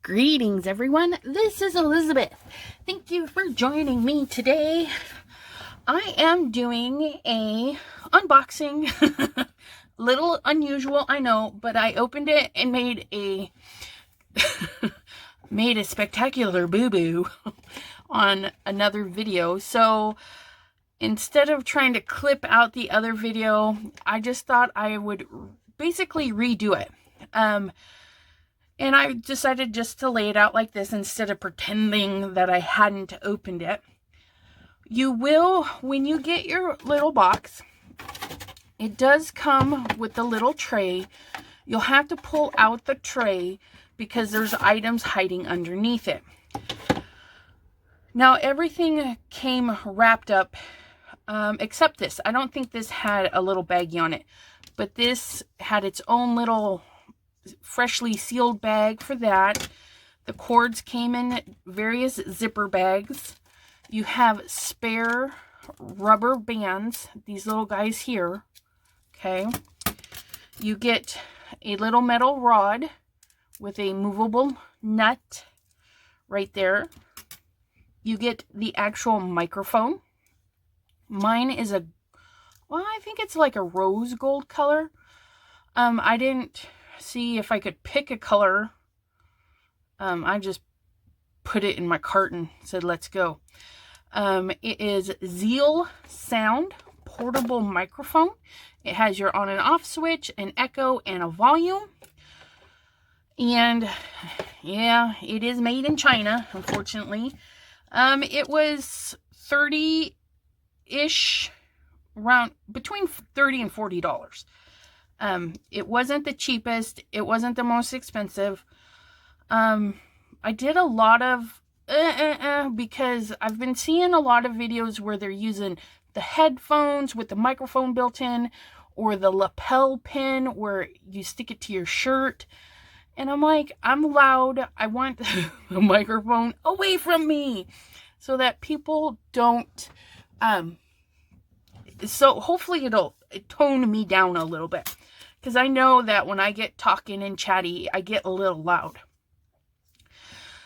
Greetings, everyone. This is Elizabeth. Thank you for joining me today. I am doing a unboxing. Little unusual, I know, but I opened it and made a made a spectacular boo-boo on another video. So instead of trying to clip out the other video, I just thought I would basically redo it. And I decided just to lay it out like this instead of pretending that I hadn't opened it. You will, when you get your little box, it does come with a little tray. You'll have to pull out the tray because there's items hiding underneath it. Now, everything came wrapped up, except this. I don't think this had a little baggie on it, but this had its own little freshly sealed bag for that. The cords came in various zipper bags. You have spare rubber bands, these little guys here. Okay. You get a little metal rod with a movable nut right there. You get the actual microphone. Mine is I think it's like a rose gold color. I didn't see if I could pick a color. I just put it in my cart and said, let's go. It is ZealSound portable microphone. It has your on and off switch, an echo, and a volume. And yeah, it is made in China, unfortunately. It was 30-ish, around between $30 and $40. It wasn't the cheapest. It wasn't the most expensive. I did a lot of because I've been seeing a lot of videos where they're using the headphones with the microphone built in, or the lapel pin where you stick it to your shirt. And I'm like, I'm loud. I want the microphone away from me so that people don't, so hopefully it'll tone me down a little bit. Because I know that when I get talking and chatty, I get a little loud.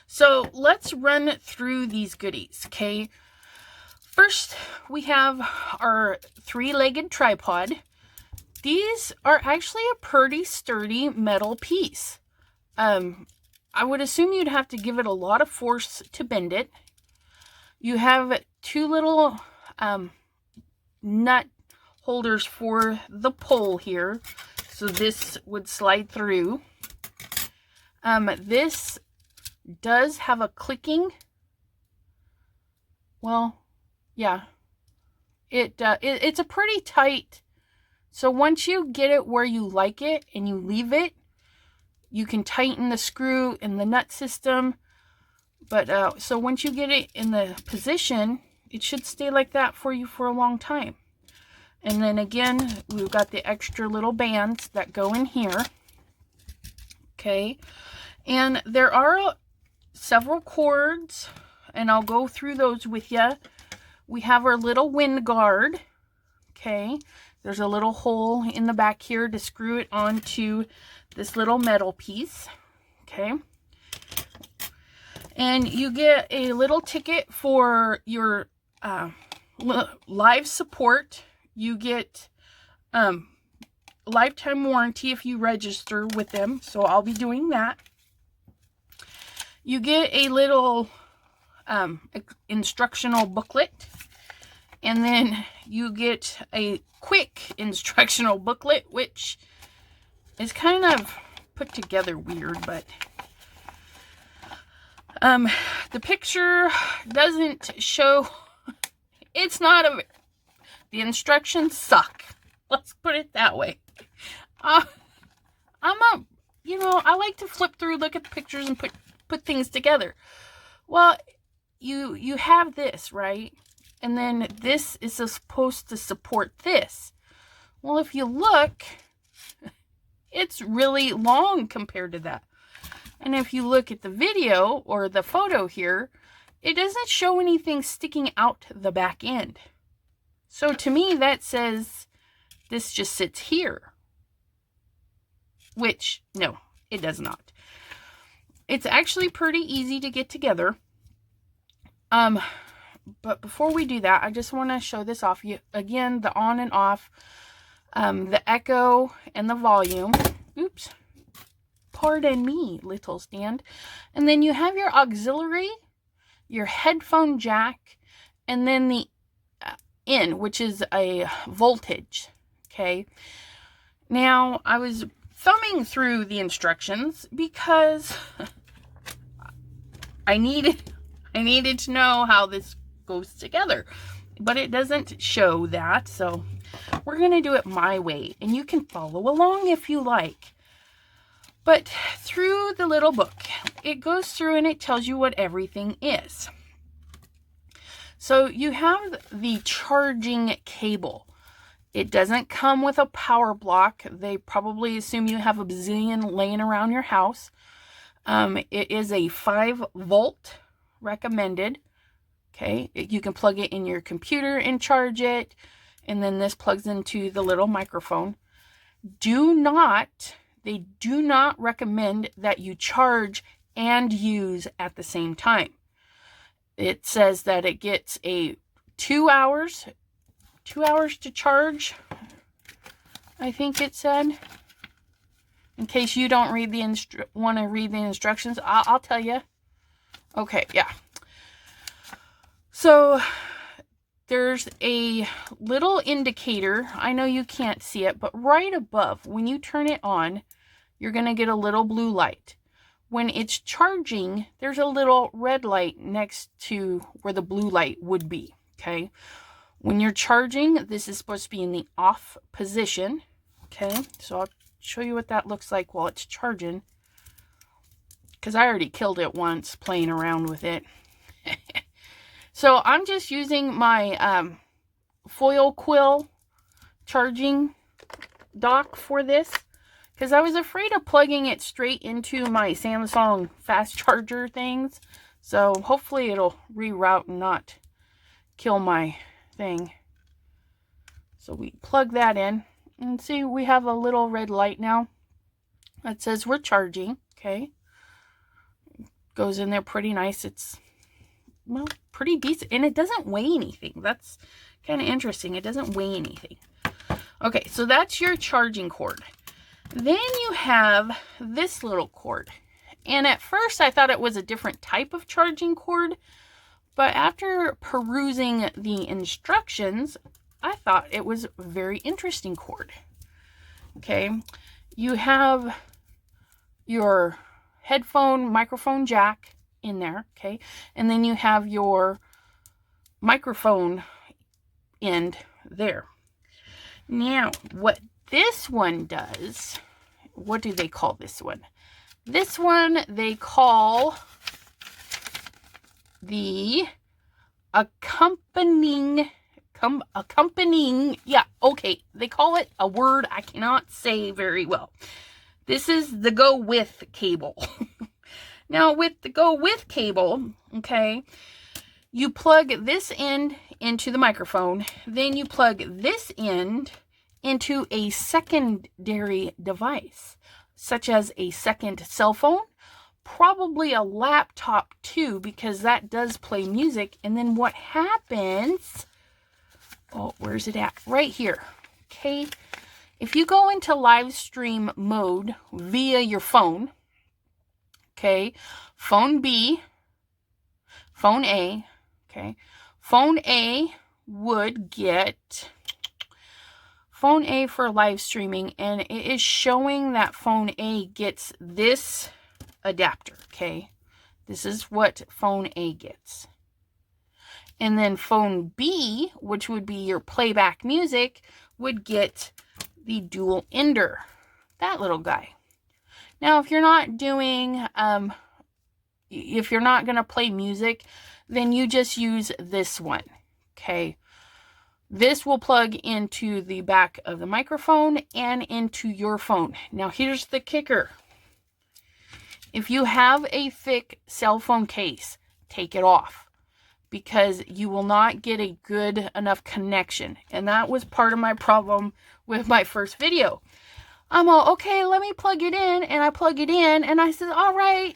So let's run through these goodies, okay? First, we have our 3-legged tripod. These are actually a pretty sturdy metal piece. I would assume you'd have to give it a lot of force to bend it. You have 2 little nut holders for the pole here. So this would slide through. This does have a clicking. Well, yeah. It's a pretty tight. So once you get it where you like it and you leave it, you can tighten the screw in the nut system. But so once you get it in the position, it should stay like that for you for a long time. And then again, we've got the extra little bands that go in here. Okay. And there are several cords, and I'll go through those with you. We have our little wind guard. Okay. There's a little hole in the back here to screw it onto this little metal piece. Okay. And you get a little ticket for your live support. You get lifetime warranty if you register with them. So I'll be doing that. You get a little instructional booklet. And then you get a quick instructional booklet, which is kind of put together weird, but the picture doesn't show. It's not a... The instructions suck. Let's put it that way. I like to flip through, look at the pictures, and put things together. Well, you have this, right? And then this is supposed to support this. Well, if you look, it's really long compared to that. And if you look at the video or the photo here, it doesn't show anything sticking out the back end. So to me, that says this just sits here. Which, no, it does not. It's actually pretty easy to get together. But before we do that, I just want to show this off. Again, the on and off, the echo and the volume. Oops. Pardon me, little stand. And then you have your auxiliary, your headphone jack, and then the in, which is a voltage. Okay. Now, I was thumbing through the instructions because I needed to know how this goes together, but it doesn't show that, so we're going to do it my way, and you can follow along if you like. But through the little book, it goes through and it tells you what everything is. So you have the charging cable. It doesn't come with a power block. They probably assume you have a bazillion laying around your house. It is a 5-volt recommended. Okay, you can plug it in your computer and charge it, and then this plugs into the little microphone. They do not recommend that you charge and use at the same time. It says that it gets a 2 hours to charge, I think it said. In case you don't want to read the instructions, I'll tell you. Okay, yeah. So there's a little indicator. I know you can't see it, but right above, when you turn it on, you're going to get a little blue light. When it's charging, there's a little red light next to where the blue light would be. Okay. When you're charging, this is supposed to be in the off position. Okay. So I'll show you what that looks like while it's charging, because I already killed it once playing around with it. So I'm just using my foil quill charging dock for this, because I was afraid of plugging it straight into my Samsung fast charger things. So hopefully it'll reroute and not kill my thing. So we plug that in, and see, we have a little red light now that says we're charging. Okay, goes in there pretty nice. It's, well, pretty decent, and it doesn't weigh anything. That's kind of interesting. It doesn't weigh anything. Okay, so that's your charging cord. Then you have this little cord, and at first I thought it was a different type of charging cord, but after perusing the instructions, I thought it was a very interesting cord. Okay, you have your headphone microphone jack in there, okay, and then you have your microphone end there. Now, what this one does, what do they call this one? This one they call the accompanying, yeah, okay, they call it a word I cannot say very well. This is the go with cable. Now, with the go with cable, okay, you plug this end into the microphone, then you plug this end into a secondary device, such as a second cell phone, probably a laptop too, because that does play music. And then what happens, oh, where's it at? Right here. Okay, if you go into live stream mode via your phone, okay, phone B, phone A, okay, phone A would get phone A for live streaming, and it is showing that phone A gets this adapter, okay? This is what phone A gets. And then phone B, which would be your playback music, would get the dual ender, that little guy. Now, if you're not doing, if you're not going to play music, then you just use this one, okay? This will plug into the back of the microphone and into your phone. Now, here's the kicker. If you have a thick cell phone case, take it off, because you will not get a good enough connection. And that was part of my problem with my first video. I'm all, okay, let me plug it in. And I plug it in, and I said, all right.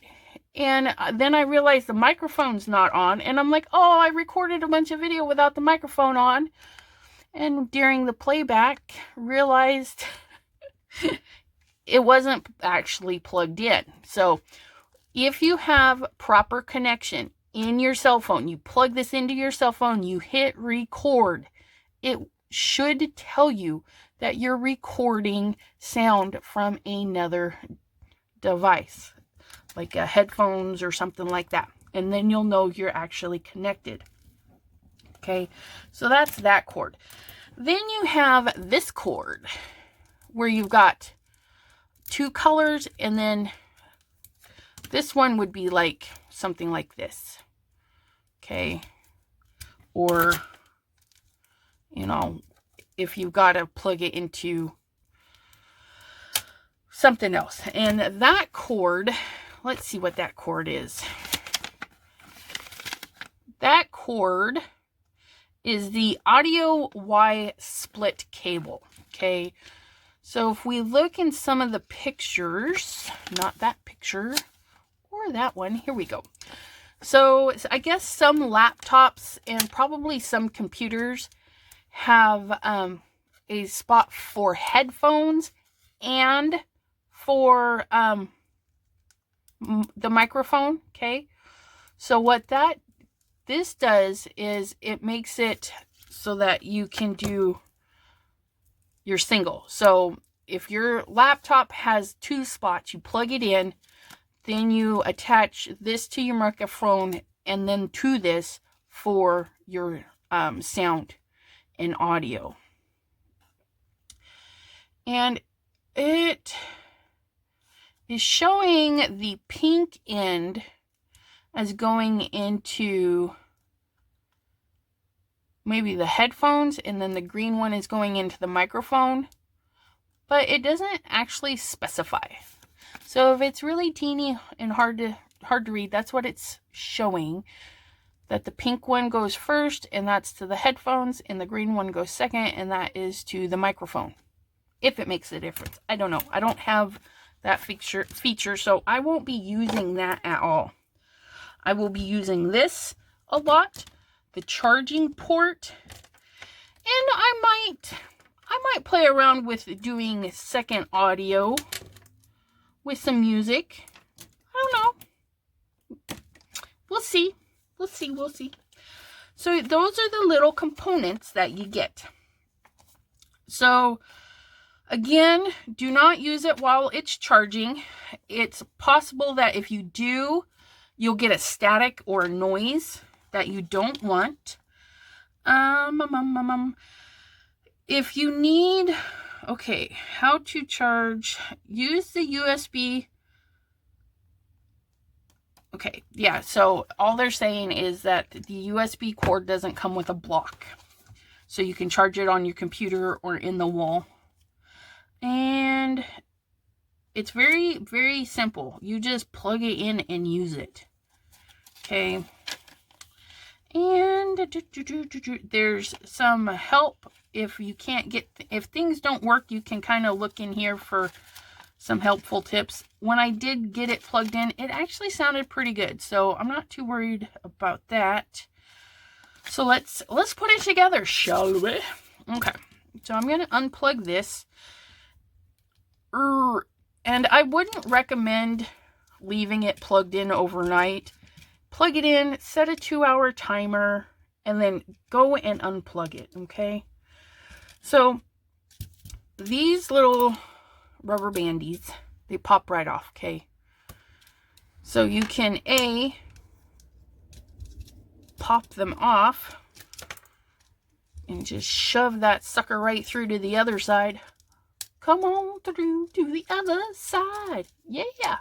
And then I realized the microphone's not on, and I'm like, oh, I recorded a bunch of video without the microphone on. And during the playback, realized it wasn't actually plugged in. So if you have proper connection in your cell phone, you plug this into your cell phone, you hit record, it should tell you that you're recording sound from another device, like headphones or something like that. And then you'll know you're actually connected. Okay, so that's that cord. Then you have this cord where you've got 2 colors, and then this one would be like something like this. Okay, or, you know, if you've got to plug it into something else. And that cord, let's see what that cord is. That cord is the audio Y split cable. Okay, so if we look in some of the pictures, not that picture or that one, here we go. So I guess some laptops and probably some computers have a spot for headphones and for the microphone. Okay, so what this does is it makes it so that you can do your single. So if your laptop has 2 spots, you plug it in, then you attach this to your microphone, and then to this for your sound and audio. And it is showing the pink end as going into maybe the headphones, and then the green one is going into the microphone, but it doesn't actually specify. So if it's really teeny and hard to read, that's what it's showing, that the pink one goes first, and that's to the headphones, and the green one goes second, and that is to the microphone. If it makes a difference, I don't know. I don't have that feature, so I won't be using that at all. I will be using this a lot, the charging port, and I might play around with doing second audio with some music. I don't know. We'll see. We'll see. So those are the little components that you get. So again, do not use it while it's charging. It's possible that if you do, you'll get a static or a noise that you don't want. If you need, okay, how to charge, use the USB. Okay, yeah, so all they're saying is that the USB cord doesn't come with a block. So you can charge it on your computer or in the wall. And it's very, very simple. You just plug it in and use it. Okay. And there's some help if you can't get, if things don't work, you can kind of look in here for some helpful tips. When I did get it plugged in, it actually sounded pretty good, so I'm not too worried about that. So let's put it together, shall we? Okay, so I'm going to unplug this. And I wouldn't recommend leaving it plugged in overnight. Plug it in, set a 2-hour timer, and then go and unplug it, okay? So these little rubber bandies, they pop right off, okay? So you can pop them off and just shove that sucker right through to the other side. Come on through to the other side. Yeah.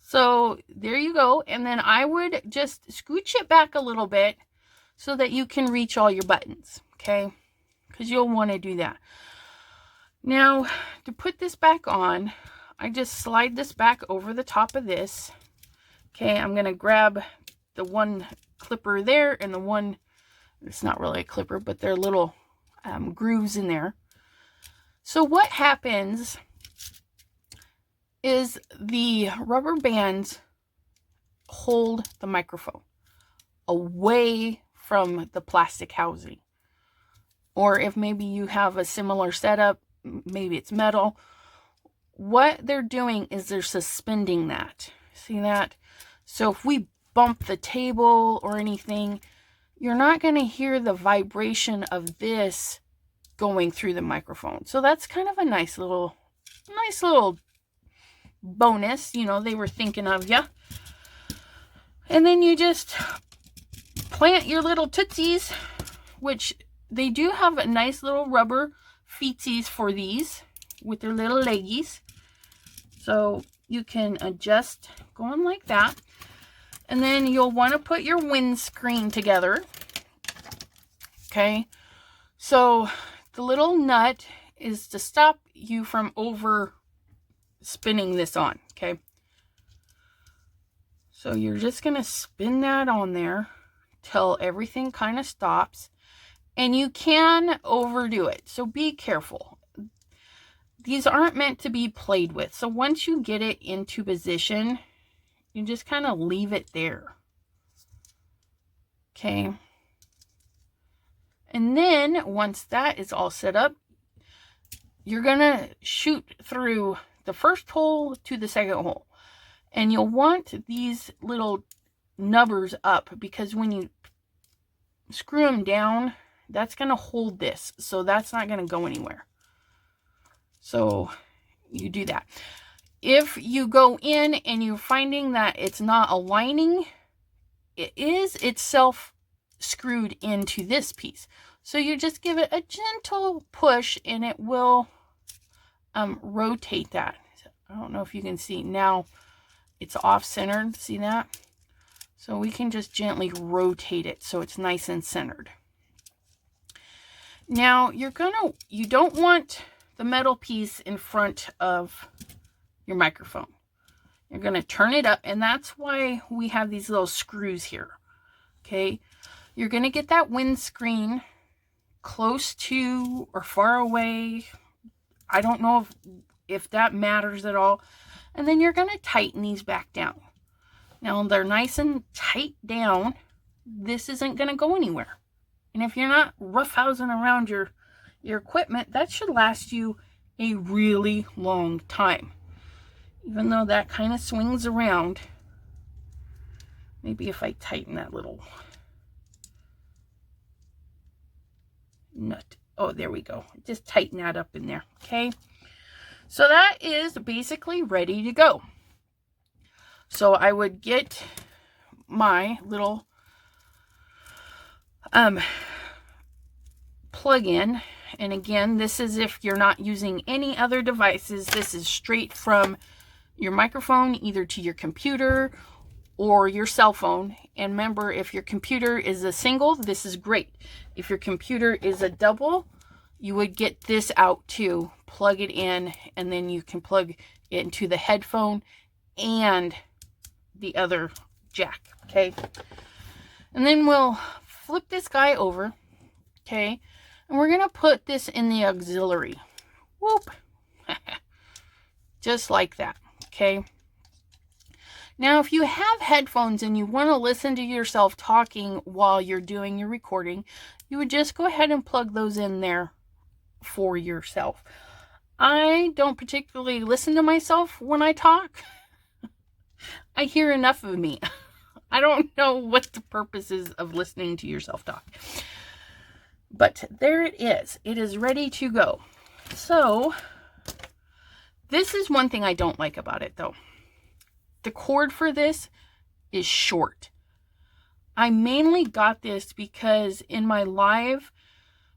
So there you go. And then I would just scooch it back a little bit so that you can reach all your buttons, okay? Because you'll want to do that. Now, to put this back on, I just slide this back over the top of this. Okay, I'm going to grab the one clipper there and the one, it's not really a clipper, but they're little grooves in there. So what happens is the rubber bands hold the microphone away from the plastic housing. Or if maybe you have a similar setup, maybe it's metal, what they're doing is they're suspending that. See that? So if we bump the table or anything, you're not going to hear the vibration of this going through the microphone. So that's kind of a nice little bonus, you know, they were thinking of you. And then you just plant your little tootsies, which they do have a nice little rubber feetsies for these with their little leggies. So you can adjust going like that. And then you'll want to put your windscreen together. Okay. So the little nut is to stop you from over spinning this on. Okay. So you're just going to spin that on there till everything kind of stops. And you can overdo it. So be careful. These aren't meant to be played with. So once you get it into position, you just kind of leave it there. Okay. And then once that is all set up, you're going to shoot through the first hole to the second hole. And you'll want these little nubbers up because when you screw them down, that's going to hold this. So that's not going to go anywhere. So you do that. If you go in and you're finding that it's not aligning, it is itself screwed into this piece. So you just give it a gentle push and it will rotate that. I don't know if you can see now. It's off-centered, see that? So we can just gently rotate it so it's nice and centered. Now you don't want the metal piece in front of your microphone. You're going to turn it up, and that's why we have these little screws here. Okay, you're going to get that windscreen close to or far away. I don't know if that matters at all. And then you're going to tighten these back down. Now they're nice and tight down. This isn't going to go anywhere. And if you're not roughhousing around your equipment, that should last you a really long time. Even though that kind of swings around. Maybe if I tighten that little nut. Oh, there we go. Just tighten that up in there. Okay. So that is basically ready to go. So I would get my little plug-in. And again, this is if you're not using any other devices. This is straight from your microphone, either to your computer or your cell phone. And remember, if your computer is a single, this is great. If your computer is a double, you would get this out too, plug it in, and then you can plug it into the headphone and the other jack, okay? And then we'll flip this guy over, okay? And we're gonna put this in the auxiliary. Whoop. Just like that, okay? Now, if you have headphones and you want to listen to yourself talking while you're doing your recording, you would just go ahead and plug those in there for yourself. I don't particularly listen to myself when I talk. I hear enough of me. I don't know what the purpose is of listening to yourself talk. But there it is. It is ready to go. So, this is one thing I don't like about it though. The cord for this is short. I mainly got this because in my live,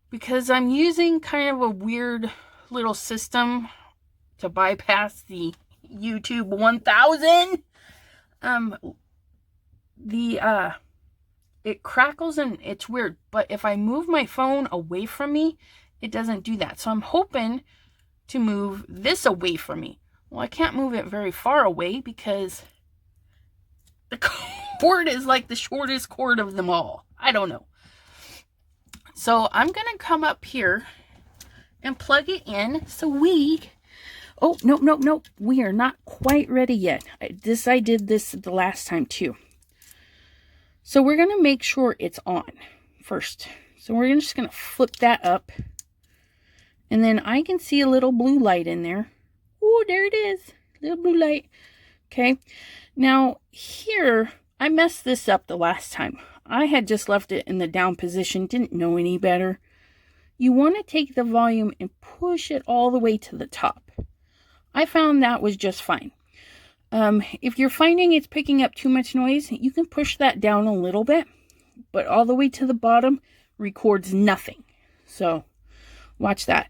because I'm using kind of a weird little system to bypass the YouTube 1000. It crackles and it's weird, but if I move my phone away from me, it doesn't do that. So I'm hoping to move this away from me. Well, I can't move it very far away because the cord is like the shortest cord of them all. I don't know. So I'm going to come up here and plug it in so oh, no. We are not quite ready yet. I did this the last time too. So we're going to make sure it's on first. So we're just going to flip that up. And then I can see a little blue light in there. Oh, there it is. Little blue light. Okay. Now here, I messed this up the last time. I had just left it in the down position. Didn't know any better. You want to take the volume and push it all the way to the top. I found that was just fine. If you're finding it's picking up too much noise, you can push that down a little bit. But all the way to the bottom records nothing. So watch that.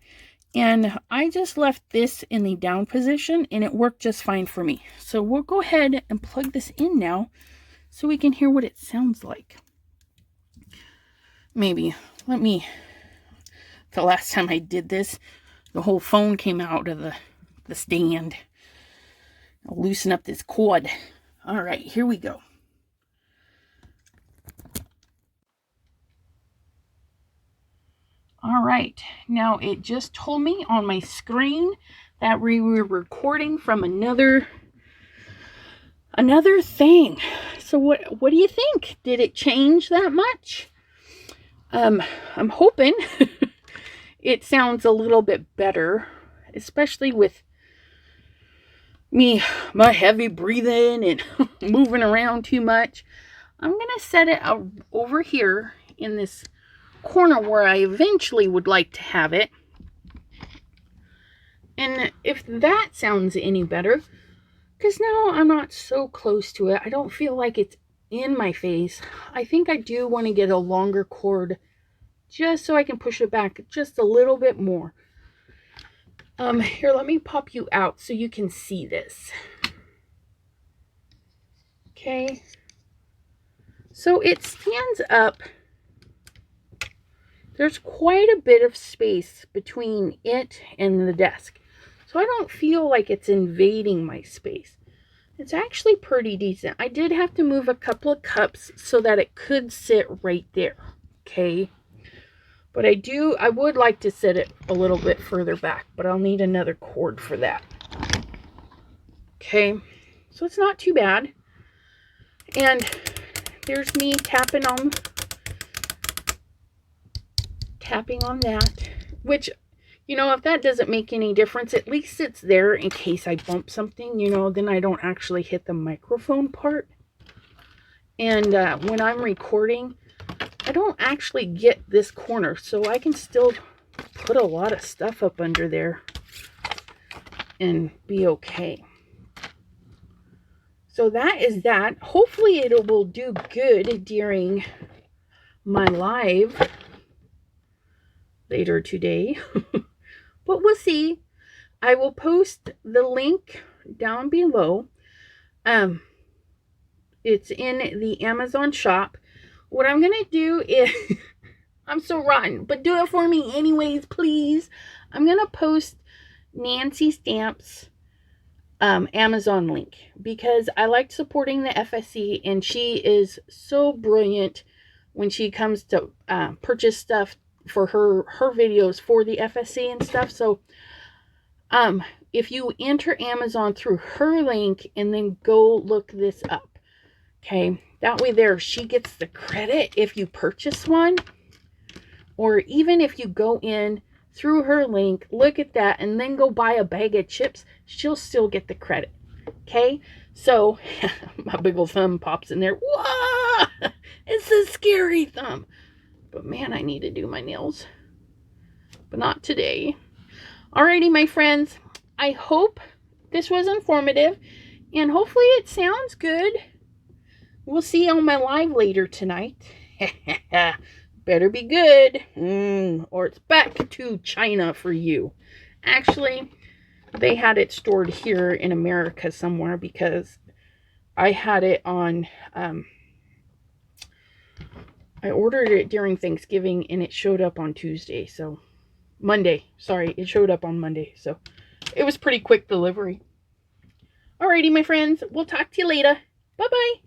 And I just left this in the down position and it worked just fine for me. So we'll go ahead and plug this in now so we can hear what it sounds like. Maybe, the last time I did this, the whole phone came out of the stand. I'll loosen up this cord. All right, here we go. All right, now it just told me on my screen that we were recording from another thing. So what do you think? Did it change that much? I'm hoping it sounds a little bit better, especially with my heavy breathing and moving around too much. I'm gonna set it over here in this corner where I eventually would like to have it. And if that sounds any better, because now I'm not so close to it, I don't feel like it's in my face. I think I do want to get a longer cord just so I can push it back just a little bit more. Here, let me pop you out so you can see this. Okay. So it stands up. There's quite a bit of space between it and the desk. So I don't feel like it's invading my space. It's actually pretty decent. I did have to move a couple of cups so that it could sit right there. Okay. But I would like to set it a little bit further back, but I'll need another cord for that. Okay. So it's not too bad. And there's me tapping on that, which, you know, if that doesn't make any difference, at least it's there in case I bump something, you know, then I don't actually hit the microphone part. And when I'm recording, I don't actually get this corner, so I can still put a lot of stuff up under there and be okay. So that is that. Hopefully it will do good during my live later today. But we'll see. I will post the link down below. It's in the Amazon shop. What I'm going to do is, I'm so rotten, but do it for me anyways, please. I'm going to post Nancy Stamp's Amazon link because I like supporting the FSC, and she is so brilliant when she comes to purchase stuff for her videos for the FSC and stuff. So if you enter Amazon through her link and then go look this up, okay, that way there she gets the credit if you purchase one, or even if you go in through her link, look at that, and then go buy a bag of chips, she'll still get the credit. Okay, so my big old thumb pops in there. Whoa, it's a scary thumb. But man, I need to do my nails. But not today. Alrighty, my friends. I hope this was informative. And hopefully it sounds good. We'll see on my live later tonight. Better be good. Or it's back to China for you. Actually, they had it stored here in America somewhere because I had it on... I ordered it during Thanksgiving and it showed up on Tuesday. So, Monday. Sorry, it showed up on Monday. So, it was pretty quick delivery. Alrighty, my friends. We'll talk to you later. Bye-bye.